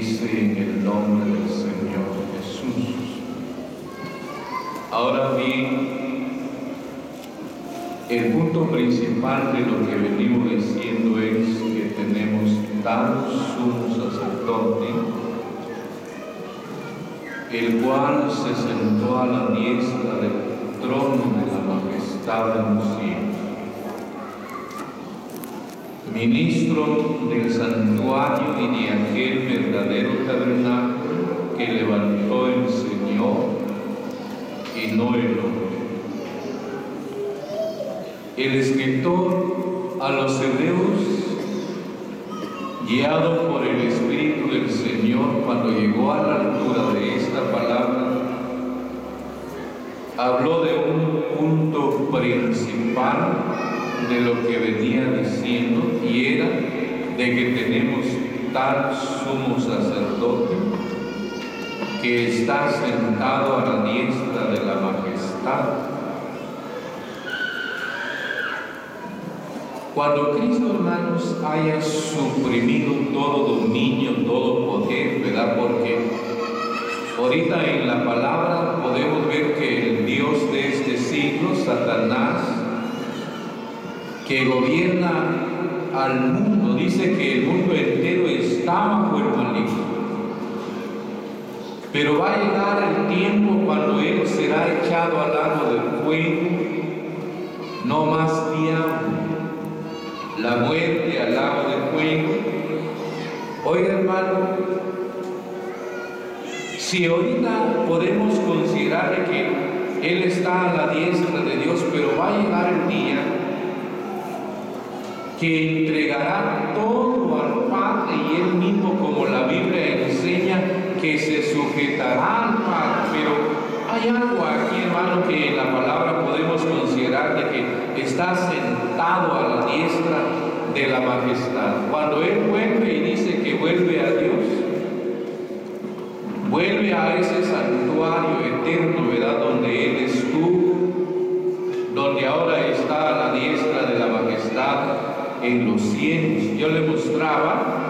dice en el nombre del Señor Jesús. Ahora bien, el punto principal de lo que venimos diciendo es que tenemos tal sumo sacerdote, el cual se sentó a la diestra del trono de la majestad en los cielos, ministro del santuario y de aquel verdadero tabernáculo que levantó el Señor y no el hombre. El escritor a los Hebreos, guiado por el Espíritu del Señor, cuando llegó a la altura de esta palabra, habló de un punto principal de lo que venía diciendo, y era de que tenemos tal sumo sacerdote que está sentado a la diestra de la majestad. Cuando Cristo, hermanos, haya suprimido todo dominio, todo poder, ¿verdad? Porque ahorita en la palabra podemos ver que el Dios de este siglo, Satanás, que gobierna al mundo, dice que el mundo entero está bajo el maligno. Pero va a llegar el tiempo cuando Él será echado al lago del fuego, no más diablo, la muerte al lago del fuego. Oiga, hermano, si ahorita podemos considerar que Él está a la diestra de Dios, pero va a llegar el día que entregará todo al Padre, y Él mismo, como la Biblia enseña, que se sujetará al Padre. Pero hay algo aquí, hermano, que en la palabra podemos considerar de que está sentado a la diestra de la majestad. Cuando Él vuelve y dice que vuelve a Dios, vuelve a ese santuario eterno, ¿verdad? Donde Él estuvo, donde ahora está a la diestra de la majestad en los cielos. Yo le mostraba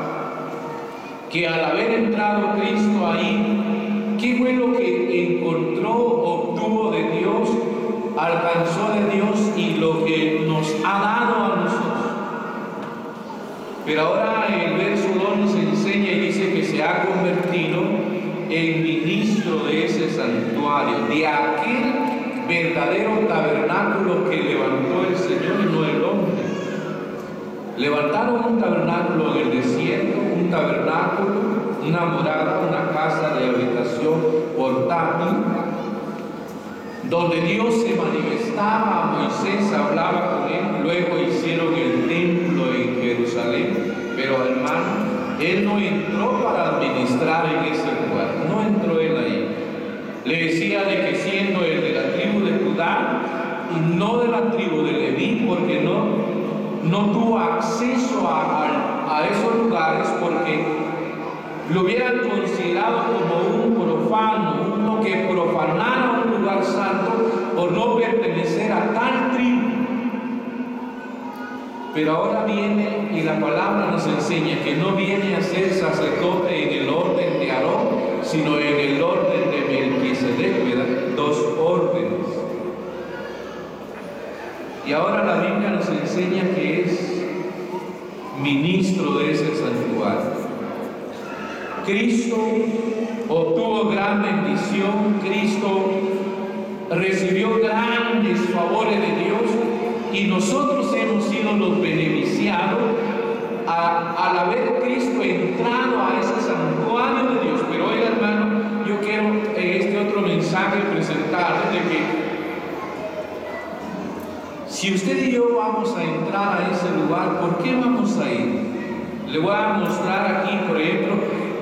que al haber entrado Cristo ahí, ¿qué fue lo que encontró, obtuvo de Dios, alcanzó de Dios y lo que nos ha dado a nosotros? Pero ahora el verso 2 nos enseña y dice que se ha convertido en ministro de ese santuario, de aquel verdadero tabernáculo que levantó el Señor y no el hombre. Levantaron un tabernáculo en el desierto, un tabernáculo, una morada, una casa de habitación portátil, donde Dios se manifestaba a Moisés, hablaba con él. Luego hicieron el templo en Jerusalén, pero hermano, él no entró para administrar en ese lugar, no entró él ahí. Le decía de que siendo el de la tribu de Judá y no de la tribu de Leví, porque no tuvo acceso a esos lugares, porque lo hubieran considerado como un profano, uno que profanara un lugar santo por no pertenecer a tal tribu. Pero ahora viene y la palabra nos enseña que no viene a ser sacerdote en el orden de Aarón, sino en el orden de Melquisedec, ¿verdad? Dos órdenes. Y ahora la Biblia nos enseña que es ministro de ese santuario. Cristo obtuvo gran bendición, Cristo recibió grandes favores de Dios, y nosotros hemos sido los beneficiados al haber Cristo entrado a ese santuario de Dios. Pero oiga, hermano, yo quiero en este otro mensaje presentarles de que si usted y yo vamos a entrar a ese lugar, ¿por qué vamos a ir? Le voy a mostrar aquí, por ejemplo,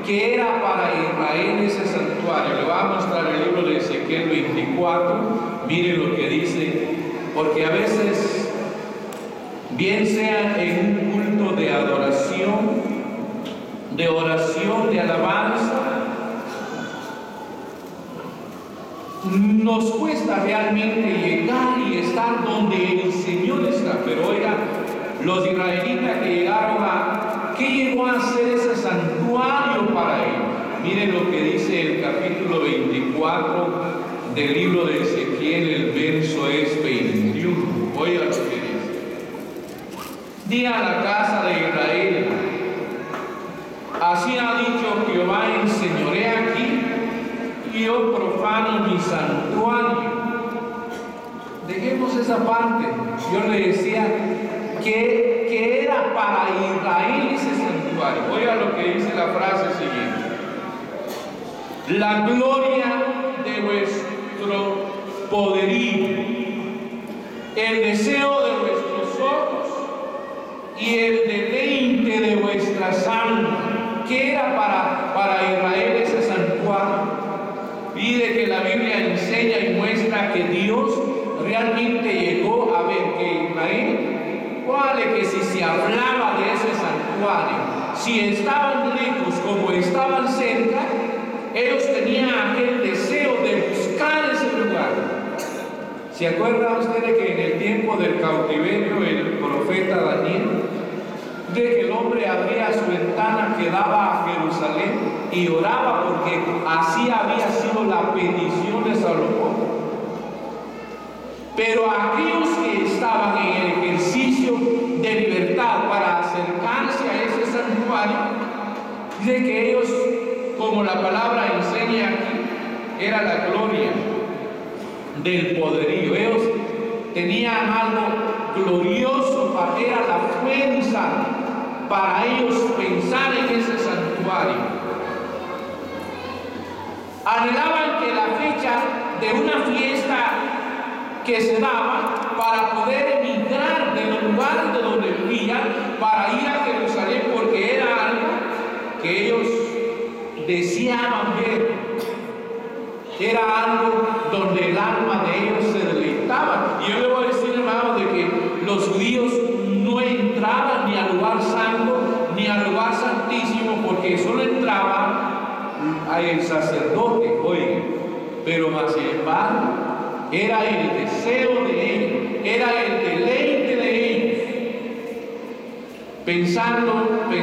que era para Israel ese santuario. Le voy a mostrar el libro de Ezequiel 24. Mire lo que dice, porque a veces, bien sea en un culto de adoración, de oración, de alabanza, nos cuesta realmente llegar y estar donde el Señor está. Pero oiga, los israelitas que llegaron ¿qué llegó a ser ese santuario para ellos? del libro de Ezequiel, el verso es 21. Oiga lo que dice. Di a la casa de Israel: así ha dicho Jehová, enseñoré aquí y yo profano mi santuario. Dejemos esa parte. Yo le decía que era para Israel ese santuario. Oiga lo que dice la frase siguiente: la gloria de vuestro poderío, el deseo de vuestros ojos y el deleite de vuestra alma. ¿Qué era para Israel ese santuario? Pide que la Biblia enseña y muestra que Dios realmente llegó a ver que Israel, vale, que si se hablaba de ese santuario, si estaban lejos como estaban cerca, ellos tenían aquel deseo de buscar ese lugar. ¿Se acuerdan ustedes que en el tiempo del cautiverio el profeta Daniel, de que el hombre abría su ventana que daba a Jerusalén y oraba porque así había sido la petición de Salomón? Pero aquellos que estaban en el ejercicio de libertad para acercarse a ese santuario, dice que ellos, como la palabra enseña aquí, era la gloria del poderío. Ellos tenían algo glorioso, era la fuerza para ellos pensar en ese santuario. Anhelaban que la fecha de una fiesta que se daba para poder emigrar de los lugares de donde vivían para ir a Jerusalén, porque era algo que ellos deseaban ver. Era algo donde el alma de ellos se deleitaba. Y yo le voy a decir, hermano, de que los judíos no entraban ni al lugar santo ni al lugar santísimo, porque solo entraba el sacerdote, oigan. Pero más sin embargo, era el deseo de ellos, era el deleite de ellos. Pensando en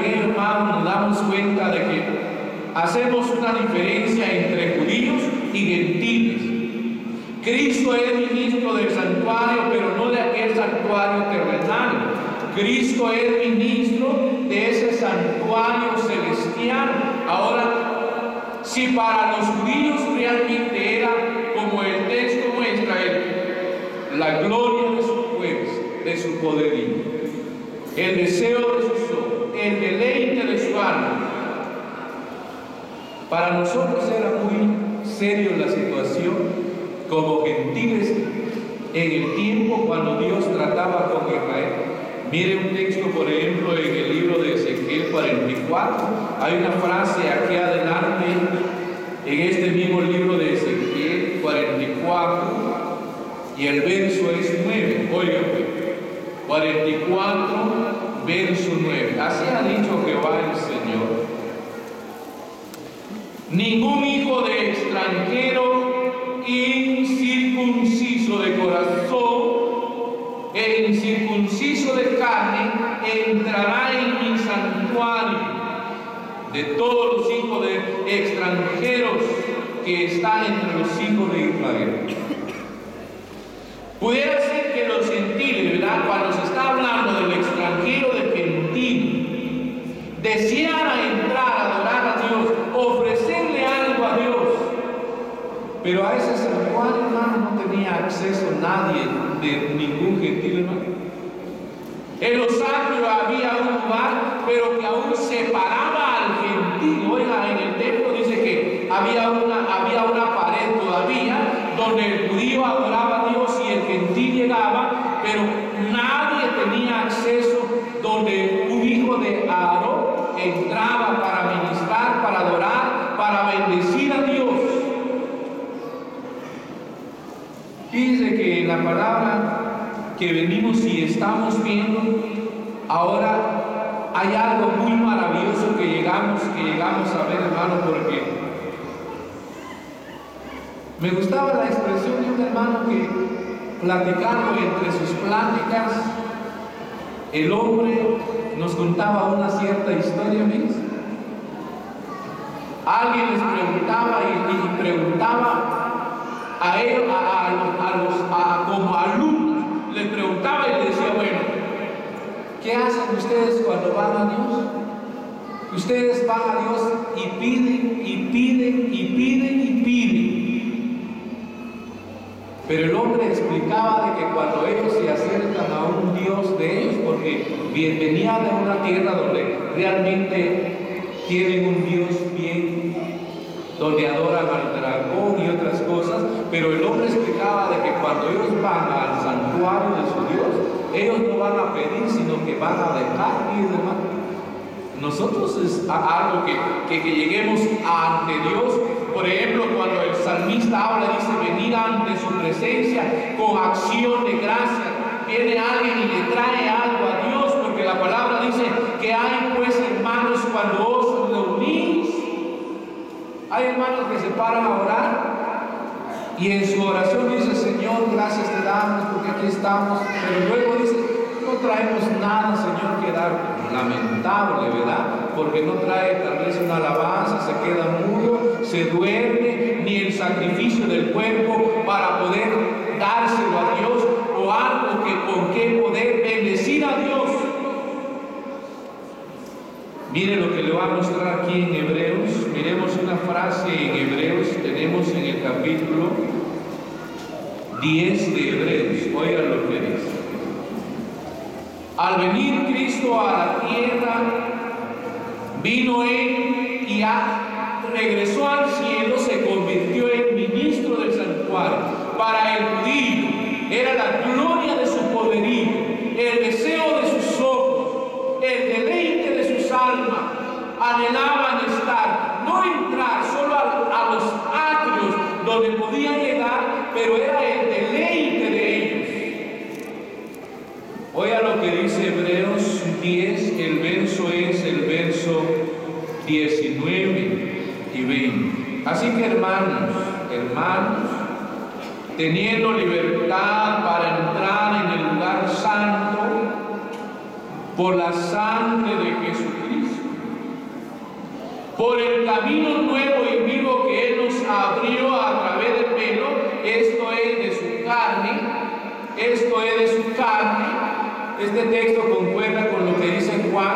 ellos, hermano, nos damos cuenta de que hacemos una diferencia entre judíos y gentiles. Cristo es ministro del santuario, pero no de aquel santuario terrenal. Cristo es ministro de ese santuario celestial. Ahora, si para los judíos realmente era, como el texto muestra, la gloria de su fuerza, de su poderío, el deseo de sus ojos, el deleite de su alma, para nosotros era muy serio la situación como gentiles en el tiempo cuando Dios trataba con Israel. Mire un texto, por ejemplo, en el libro de Ezequiel 44. Hay una frase aquí adelante, en este mismo libro de Ezequiel 44, y el verso es 9. Oigan, 44, verso 9. Así ha dicho Jehová el Señor: ningún hijo de extranjero incircunciso de corazón e incircunciso de carne entrará en mi santuario. De todos los hijos de extranjeros que están entre los hijos de Israel. Pudiera ser que los gentiles, ¿verdad?, cuando se está hablando del extranjero, del gentil, deseara entrar a adorar a Dios, ofrecerle algo a Dios. Pero a ese santuario, hermano, no tenía acceso nadie, de ningún gentil, hermano. En los atrios había un lugar, pero que aún separaba al gentil. Oiga, en el templo dice que había una pared todavía donde el judío adoraba a Dios y el gentil llegaba, pero nadie tenía acceso, donde un hijo de Aarón entraba para ministrar, para adorar, para bendecir a Dios. Dice que en la palabra que venimos y estamos viendo, ahora hay algo muy maravilloso que llegamos a ver, hermano, porque me gustaba la expresión de un hermano que, platicando entre sus pláticas, el hombre nos contaba una cierta historia, ¿ves? Alguien les preguntaba y preguntaba a ellos, como alumnos, les preguntaba y les decía, bueno, ¿qué hacen ustedes cuando van a Dios? Ustedes van a Dios y piden, y piden, y piden, y piden. Pero el hombre explicaba de que cuando ellos se acercan a un Dios de ellos, porque venía de una tierra donde realmente tienen un Dios bien, donde adoran al dragón y otras cosas, pero el hombre explicaba de que cuando ellos van al santuario de su Dios, ellos no van a pedir, sino que van a dejar y demás. Nosotros es algo que lleguemos ante Dios. Por ejemplo, cuando el salmista habla, dice, venir ante su presencia con acción de gracia. Viene alguien y le trae algo a Dios, porque la palabra dice que hay pues hermanos cuando os reunís. Hay hermanos que se paran a orar y en su oración dice, Señor, gracias te damos porque aquí estamos. Pero luego dice, no traemos nada, Señor, que dar. Lamentable, ¿verdad? Porque no trae tal vez una alabanza, se queda mudo, se duerme, ni el sacrificio del cuerpo para poder dárselo a Dios, o algo que con qué poder bendecir a Dios. Mire lo que le voy a mostrar aquí en Hebreos. Miremos una frase en Hebreos, tenemos en el capítulo 10 de Hebreos. Oigan lo que dice. Al venir Cristo a la tierra, vino Él y regresó al cielo, se convirtió en ministro del santuario. Para el judío era la gloria de su poderío, el deseo de sus ojos, el deleite de sus almas. Anhelaban estar, no entrar solo a los atrios donde podían llegar, pero era el deleite de ellos. Oiga lo que dice Hebreos 10, el verso es el verso 19 y 20. Así que hermanos, teniendo libertad para entrar en el lugar santo por la sangre de Jesucristo, por el camino nuevo y vivo que Él nos abrió a través del velo, esto es de su carne. Este texto concuerda con lo que dice Juan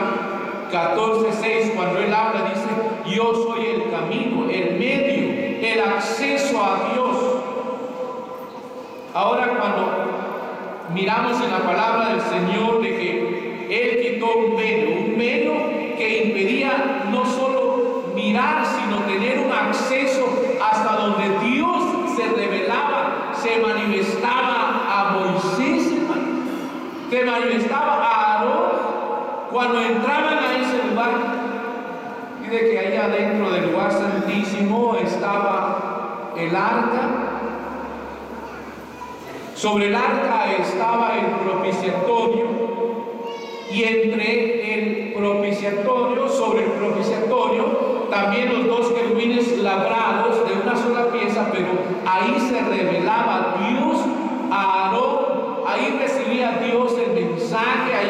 14:6, cuando él habla, dice, yo soy el camino, el medio, el acceso a Dios. Ahora cuando miramos en la palabra del Señor de que Él quitó un velo que impedía no solo mirar, sino tener un acceso hasta donde Dios se revelaba, se manifestaba a Moisés, se manifestaba a Aarón. Cuando entraban a ese lugar, dice que allá dentro del lugar santísimo estaba el arca. Sobre el arca estaba el propiciatorio, y entre el propiciatorio, sobre el propiciatorio, también los dos querubines labrados de una sola pieza, pero ahí se revelaba Dios a Aarón. Ahí recibía Dios el mensaje, ahí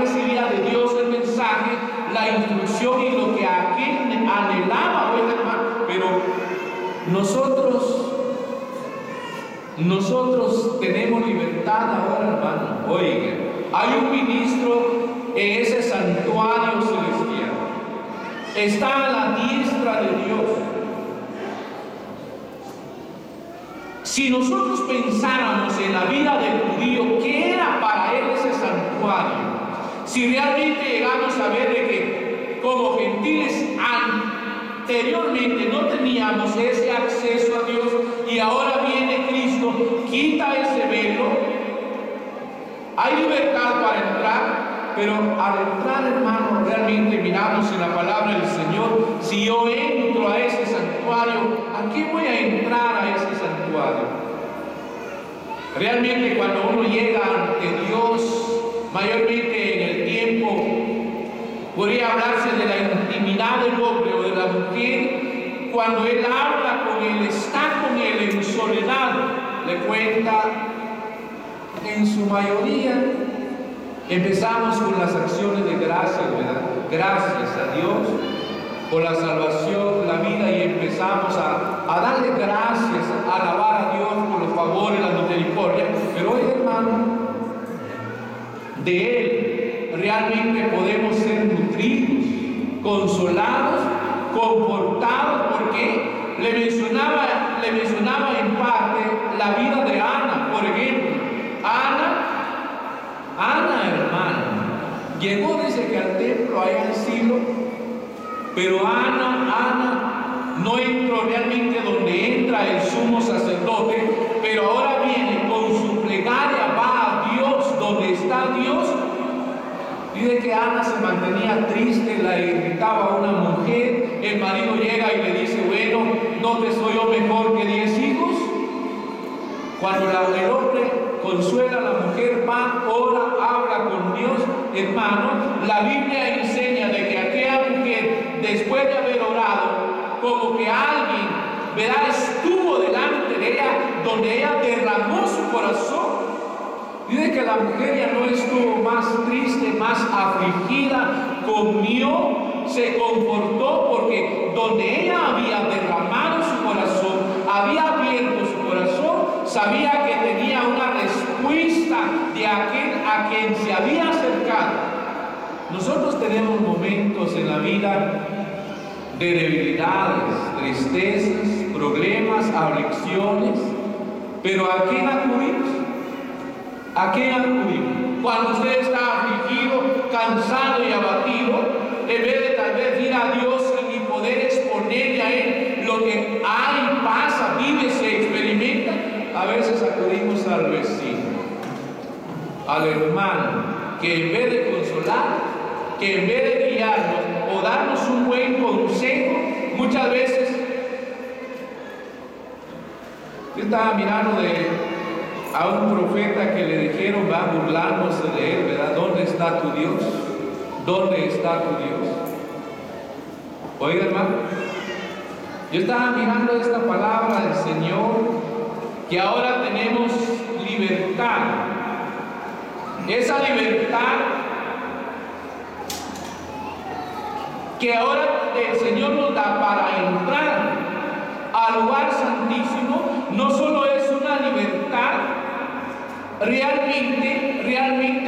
recibía de Dios el mensaje, la instrucción y lo que aquel anhelaba, oiga, hermano. Pero nosotros tenemos libertad ahora, hermano. Oiga, hay un ministro en ese santuario celestial, está a la diestra de Dios. Si nosotros pensáramos en la vida del judío, ¿qué era para él ese santuario? Si realmente llegamos a ver de que como gentiles anteriormente no teníamos ese acceso a Dios, y ahora viene Cristo, quita ese velo, hay libertad para entrar, pero al entrar, hermano, realmente miramos en la palabra del Señor, si yo entro a ese santuario, ¿a qué voy a entrar a ese santuario? Realmente cuando uno llega ante Dios, mayormente en el tiempo, podría hablarse de la intimidad del hombre o de la mujer, cuando él habla con él, está con él en soledad, le cuenta. En su mayoría empezamos con las acciones de gracias, ¿verdad? Gracias a Dios por la salvación, la vida, y empezamos a darle gracias, a alabar a Dios por los favores, la misericordia. Pero hoy, hermano, de Él realmente podemos ser nutridos, consolados, confortados, porque le mencionaba en parte la vida de Ana, por ejemplo. Ana, hermano, llegó, dice que al templo allá en Silo, pero Ana no entró realmente donde entra el sumo sacerdote, pero ahora viene con su plegaria, va a Dios, donde está Dios. Dice que Ana se mantenía triste, la irritaba a una mujer, el marido llega y le dice, bueno, ¿no te soy yo mejor que 10 hijos? Cuando el hombre consuela a la mujer, va, ora, habla con Dios, hermano, la Biblia enseña de que aquella mujer, después de haber orado, como que alguien, ¿verdad?, estuvo delante de ella, donde ella derramó su corazón. Dice que la mujer ya no estuvo más triste, más afligida, comió, se confortó, porque donde ella había derramado su corazón, había abierto su corazón, sabía que tenía una respuesta de aquel a quien se había acercado. Nosotros tenemos momentos en la vida de debilidades, tristezas, problemas, aflicciones, pero ¿a quién acudimos? ¿A qué acudimos? Cuando usted está afligido, cansado y abatido, en vez de tal vez ir a Dios y poder exponerle a Él lo que hay, pasa, vive, se experimenta, a veces acudimos al vecino, al hermano, que en vez de consolar, que en vez de guiarnos o darnos un buen consejo, muchas veces yo estaba mirando a un profeta que le dijeron, va burlándose de él, ¿verdad? ¿Dónde está tu Dios? ¿Dónde está tu Dios? Oiga, hermano, yo estaba mirando esta palabra del Señor, que ahora tenemos libertad. Esa libertad que ahora el Señor nos da para entrar al lugar santísimo, no solo es una libertad, realmente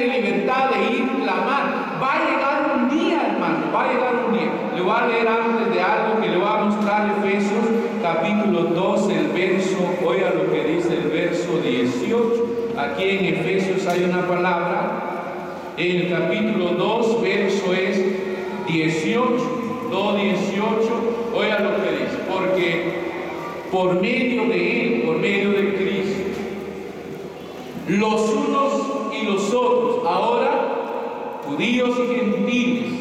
libertad de ir a clamar. Va a llegar un día, hermano, va a llegar un día. Le voy a leer antes de algo que le voy a mostrar, Efesios capítulo 2, el verso, oiga lo que dice el verso 18. Aquí en Efesios hay una palabra, en el capítulo 2, verso es 18, 2:18, oiga lo que dice, porque por medio de Él, por medio de Cristo, los unos y los otros, ahora judíos y gentiles.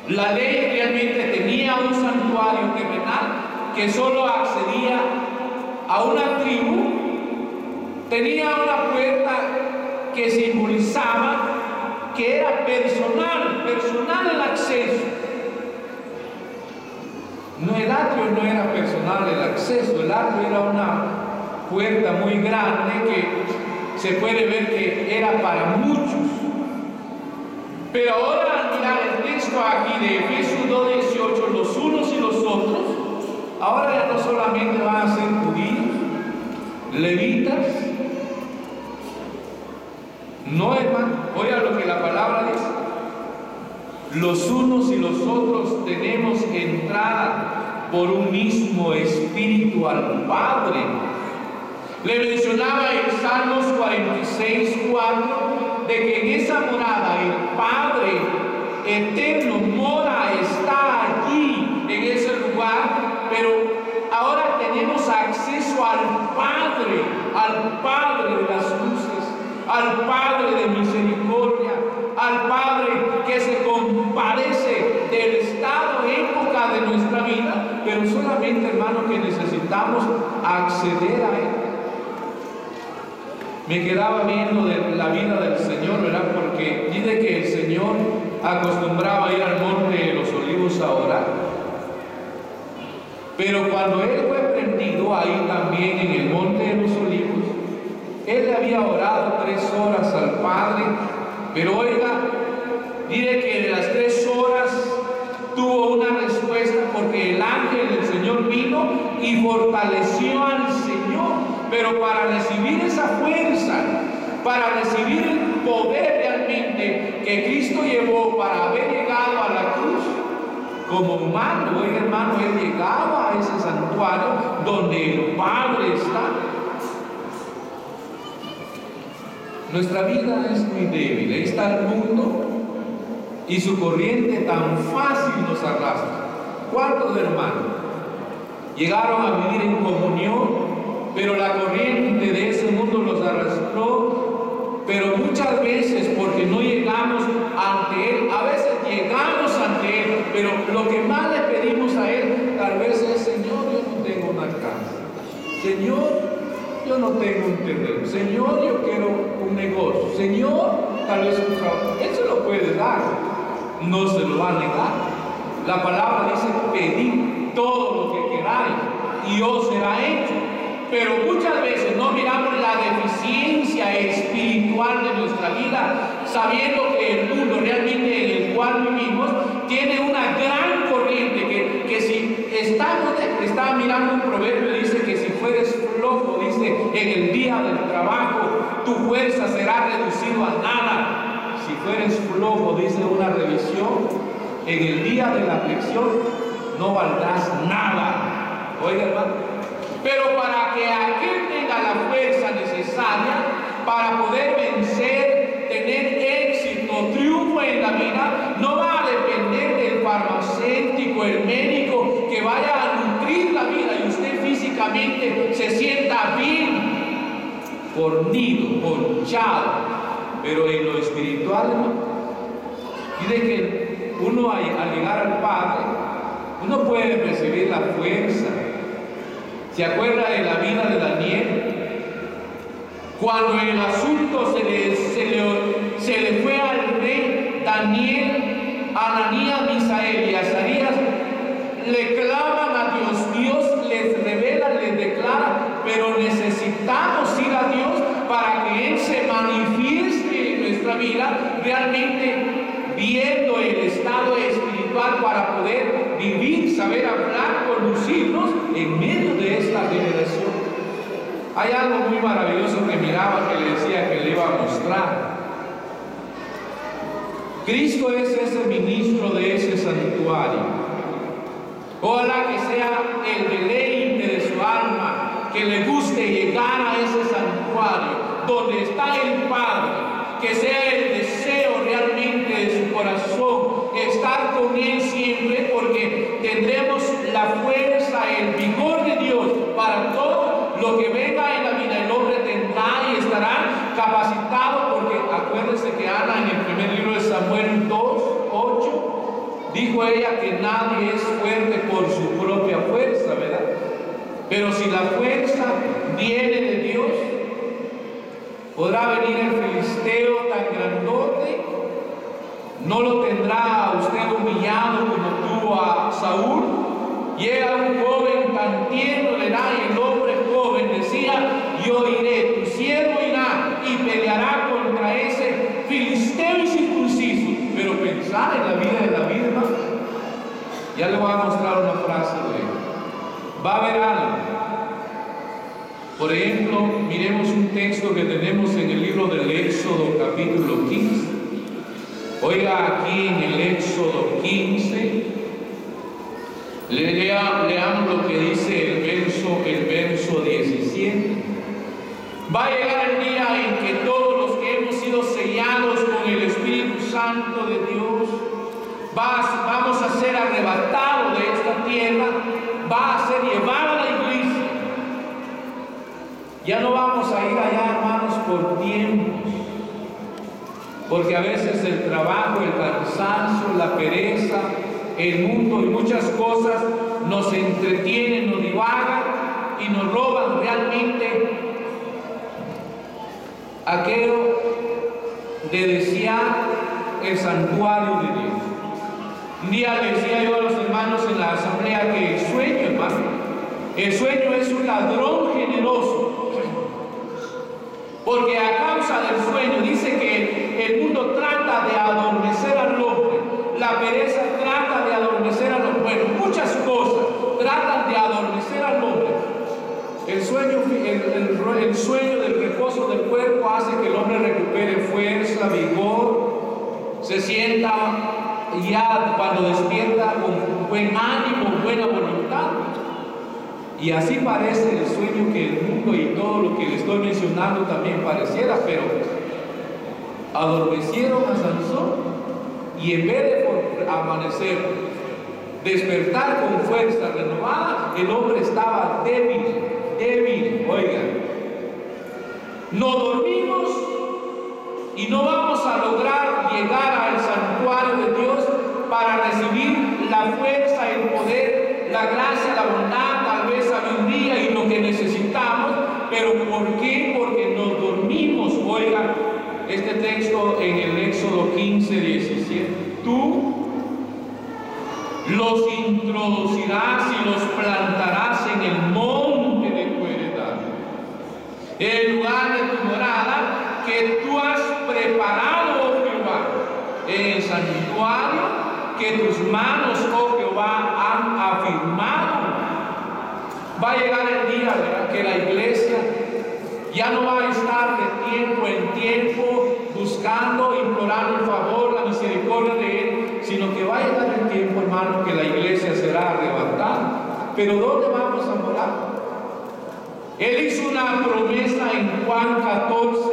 La ley realmente tenía un santuario terrenal que solo accedía a una tribu, tenía una puerta que simbolizaba que era personal el acceso. No, el atrio no era personal el acceso, el atrio era una puerta muy grande que se puede ver que era para muchos. Pero ahora al mirar el texto aquí de Efesios 2:18, los unos y los otros, ahora ya no solamente van a ser judíos, levitas, no, hermano, oiga lo que la palabra dice. Los unos y los otros tenemos entrada por un mismo espíritu al Padre. Le mencionaba en Salmos 46:4 de que en esa morada el Padre eterno mora, está allí en ese lugar, pero ahora tenemos acceso al Padre de las luces, al Padre de misericordia, al Padre que se compadece del estado, época de nuestra vida, pero solamente, hermano, que necesitamos acceder a Él. Me quedaba viendo de la vida del Señor, ¿verdad? Porque dice que el Señor acostumbraba ir al monte de los olivos a orar. Pero cuando Él fue prendido ahí también en el monte de los olivos, Él le había orado 3 horas al Padre, pero oiga, dice que de las 3 horas tuvo una respuesta fortaleció al Señor. Pero para recibir esa fuerza, para recibir el poder realmente que Cristo llevó para haber llegado a la cruz, como humano, oiga hermano, Él llegaba a ese santuario donde el Padre está. Nuestra vida es muy débil, ahí está el mundo y su corriente tan fácil nos arrastra. ¿Cuántos hermanos llegaron a vivir en comunión, pero la corriente de ese mundo los arrastró? Pero muchas veces, porque no llegamos ante Él, a veces llegamos ante Él, pero lo que más le pedimos a Él tal vez es: Señor, yo no tengo una casa, Señor, yo no tengo un terreno, Señor, yo quiero un negocio, Señor, tal vez un trabajo. Él se lo puede dar, no se lo va a negar. La palabra dice: pedid todo lo que queráis y os será hecho. Pero muchas veces no miramos la deficiencia espiritual de nuestra vida, sabiendo que el mundo realmente en el cual vivimos tiene una gran corriente que si estaba mirando un proverbio, dice que si fueres flojo, dice, en el día del trabajo, tu fuerza será reducida a nada. Si fueres flojo, dice una revisión, en el día de la aflicción no valdrás nada. Oiga, hermano. Pero para que aquel tenga la fuerza necesaria para poder vencer, tener éxito, triunfo en la vida, no va a depender del farmacéutico, el médico, que vaya a nutrir la vida y usted físicamente se sienta bien, fornido, ponchado. Pero en lo espiritual, dice que uno al llegar al Padre, uno puede recibir la fuerza. ¿Se acuerda de la vida de Daniel? Cuando el asunto se le fue al rey, Daniel, Ananías, Misael y Azarías le claman a Dios. Dios les revela, les declara, pero necesitamos ir a Dios para que Él se manifieste en nuestra vida, realmente viendo el estado espiritual para poder vivir, saber hablar, conducirnos en medio de esta generación. Hay algo muy maravilloso que miraba, que le decía que le iba a mostrar. Cristo es ese ministro de ese santuario. Ojalá que sea el deleite de su alma, que le guste llegar a ese santuario donde está el Padre, que sea el deseo realmente de su corazón estar con Él siempre, porque tendremos la fuerza, el vigor de Dios para todo lo que venga en la vida. El hombre tendrá y estará capacitado, porque acuérdense que Ana, en el primer libro de Samuel 2:8, dijo ella que nadie es fuerte por su propia fuerza, ¿verdad? Pero si la fuerza viene de Dios, podrá venir el filisteo tan grandote, no lo tendrá a usted humillado como tuvo a Saúl. Llega un joven tan tierno, le da, y el hombre joven decía: yo iré, tu siervo irá y peleará contra ese filisteo incircunciso. Pero pensar en la vida de David, hermano, ya le voy a mostrar una frase de él. Va a haber algo. Por ejemplo, miremos un texto que tenemos en el libro del Éxodo, capítulo 15. Oiga, aquí en el Éxodo 15, leamos lo que dice el verso 17. Va a llegar el día en que todos los que hemos sido sellados con el Espíritu Santo de Dios, vamos a ser arrebatados de esta tierra, va a ser llevado a la iglesia. Ya no vamos a ir allá, hermanos, por tiempos, porque a veces el trabajo, el cansancio, la pereza, el mundo y muchas cosas nos entretienen, nos divagan y nos roban realmente aquello de desear el santuario de Dios. Un día le decía yo a los hermanos en la asamblea que el sueño, hermano, el sueño es un ladrón generoso. Porque a causa del sueño dice que el mundo trata de adormecer al hombre, la pereza trata de adormecer al hombre, bueno, muchas cosas tratan de adormecer al hombre, el sueño del reposo del cuerpo hace que el hombre recupere fuerza, vigor, se sienta ya cuando despierta con buen ánimo, buena voluntad. Y así parece el sueño que el mundo y todo lo que le estoy mencionando también pareciera, pero adormecieron a Sansón y en vez de amanecer, despertar con fuerza renovada, el hombre estaba débil, oigan. No dormimos y no vamos a lograr llegar al santuario de Dios para recibir la fuerza, el poder, la gracia, la bondad, tal vez sabiduría y lo que necesitamos. ¿Pero por qué? Porque nos dormimos. Oigan, este texto en el Éxodo 15:17. Tú los introducirás y los plantarás en el monte de tu heredad, el lugar de tu morada que tú has preparado, oh Jehová, en el santuario que tus manos, oh Jehová, han afirmado. Va a llegar el día, ¿verdad?, que la iglesia ya no va a estar de tiempo en tiempo buscando, implorando el favor, la misericordia de Él, sino que va a llegar el tiempo, hermano, que la iglesia será arrebatada. Pero ¿dónde vamos a morar? Él hizo una promesa en Juan 14,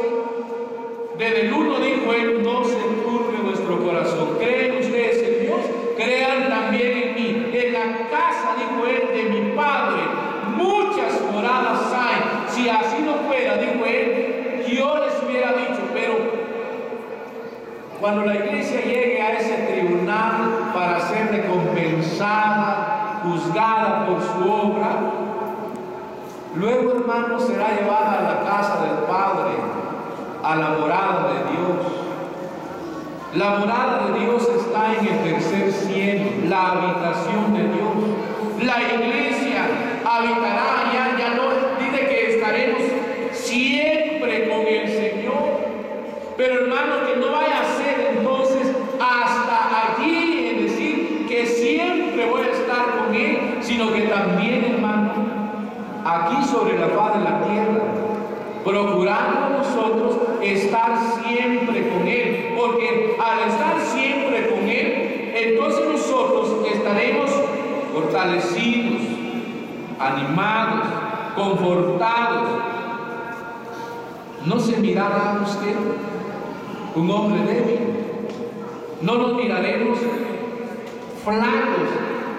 desde el 1 dijo Él: no se turbe vuestro corazón. ¿Creen ustedes en Dios? Crean también en mí. En la casa, dijo Él, de mi Padre muchas moradas hay. Si así no fuera, dijo Él, yo les hubiera dicho. Pero cuando la iglesia llegue a ese tribunal para ser recompensada, juzgada por su obra, luego, hermano, será llevada a la casa del Padre, a la morada de Dios. La morada de Dios está en el tercer cielo, la habitación de Dios. La iglesia habitará allá, ya no dice que estaremos siempre con el Señor. Pero, hermano, que no vaya a ser entonces hasta allí en decir que siempre voy a estar con Él, sino que también, hermano, aquí sobre la faz de la tierra, procurando nosotros estar siempre con Él, porque al estar siempre con Él, entonces nosotros estaremos fortalecidos, animados, confortados. ¿No se mirará usted un hombre débil? ¿No nos miraremos flacos,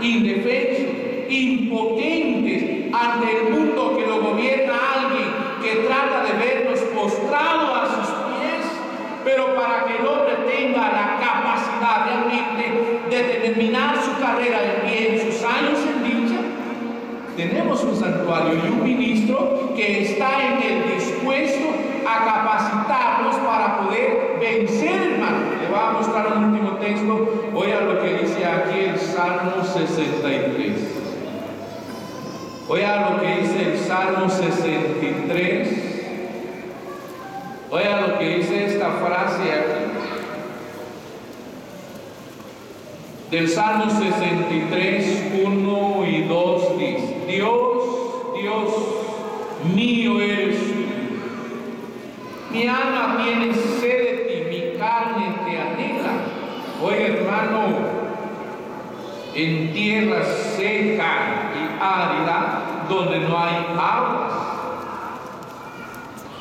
indefensos, impotentes ante el mundo que lo gobierna alguien que trata de vernos postrados a sus pies? Pero para que el hombre tenga la capacidad realmente de terminar su carrera de bien, sus años en dicha, tenemos un santuario y un ministro que está en el dispuesto a capacitarnos para poder vencer, hermano. Le voy a mostrar un último texto. Oiga lo que dice aquí el Salmo 63. Oiga lo que dice el Salmo 63. Oiga lo que dice esta frase aquí. Del Salmo 63, 1 y 2 dice: Dios, Dios mío eres tú. Mi alma tiene sed de ti, mi carne te anhela. Oiga, hermano, en tierra seca y árida, donde no hay aguas.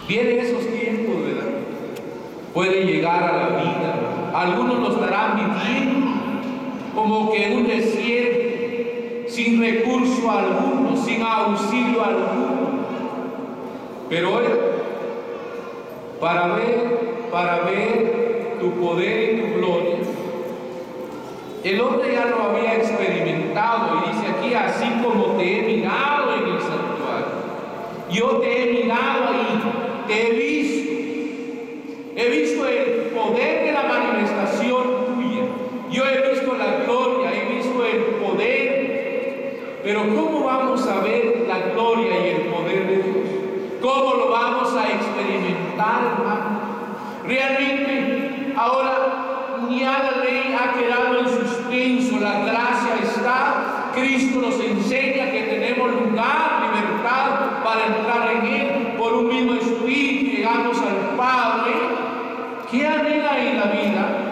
Vienen esos tiempos, ¿verdad? Pueden llegar a la vida. Algunos lo estarán viviendo como que en un desierto, sin recurso alguno, sin auxilio alguno. Pero oiga, para ver tu poder y tu gloria, el hombre ya lo había experimentado, y dice aquí: así como te he mirado en el santuario, yo te he mirado ahí, te he visto el poder de la manifestación tuya, yo he visto la gloria, he visto el poder. Pero ¿cómo vamos a ver la gloria y el poder de Dios? ¿Cómo lo vamos a experimentar, hermano? Realmente ahora ya la ley ha quedado en suspenso, la gracia está. Cristo nos enseña que tenemos lugar, libertad para entrar en Él, por un mismo espíritu llegamos al Padre. ¿Qué anhela en la vida?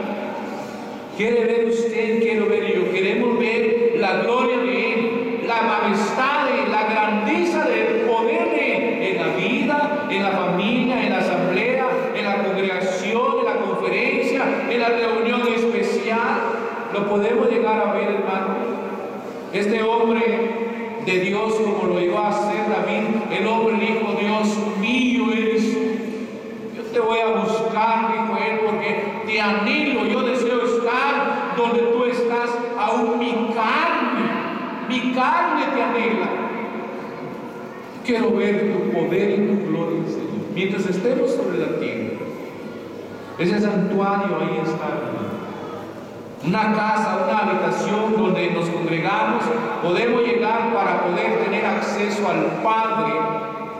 ¿Quiere ver usted? Quiero ver yo. Queremos ver la gloria de Él, la majestad de Él, la grandeza del poder de Él en la vida, en la familia, en la asamblea, en la congregación, en la conferencia, en la reunión especial. ¿Lo podemos llegar a ver, hermano? Este hombre de Dios, como lo iba a hacer David, el hombre dijo: Dios mío eres tú. Yo te voy a buscar, dijo él, porque te anhelo. Yo deseo estar donde tú estás. Aún mi carne te anhela. Quiero ver tu poder y tu gloria, Señor, mientras estemos sobre la tierra. Ese santuario ahí está, hermano. Una casa, una habitación donde nos congregamos, podemos llegar para poder tener acceso al Padre,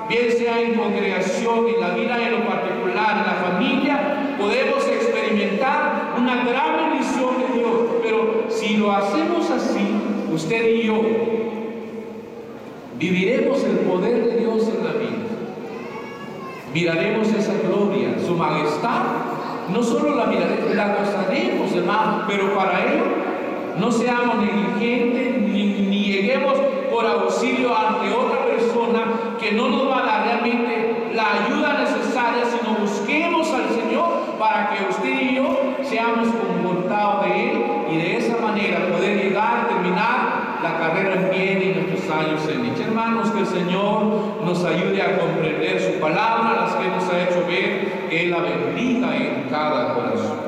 bien sea en congregación, en la vida en lo particular, en la familia. Podemos experimentar una gran bendición de Dios, pero si lo hacemos así, usted y yo viviremos el poder de Dios en la vida, miraremos esa gloria, su majestad. No solo la miraremos, la gozaremos, hermano, pero para ello no seamos negligentes ni lleguemos por auxilio ante otra persona que no nos va a dar realmente la ayuda necesaria, sino busquemos al Señor para que usted y yo seamos confortados de Él y de esa manera poder llegar, terminar la carrera en bien y nuestros años en dicha. Hermanos, que el Señor nos ayude a comprender su palabra, las que nos ha hecho ver, que Él la bendiga en cada corazón.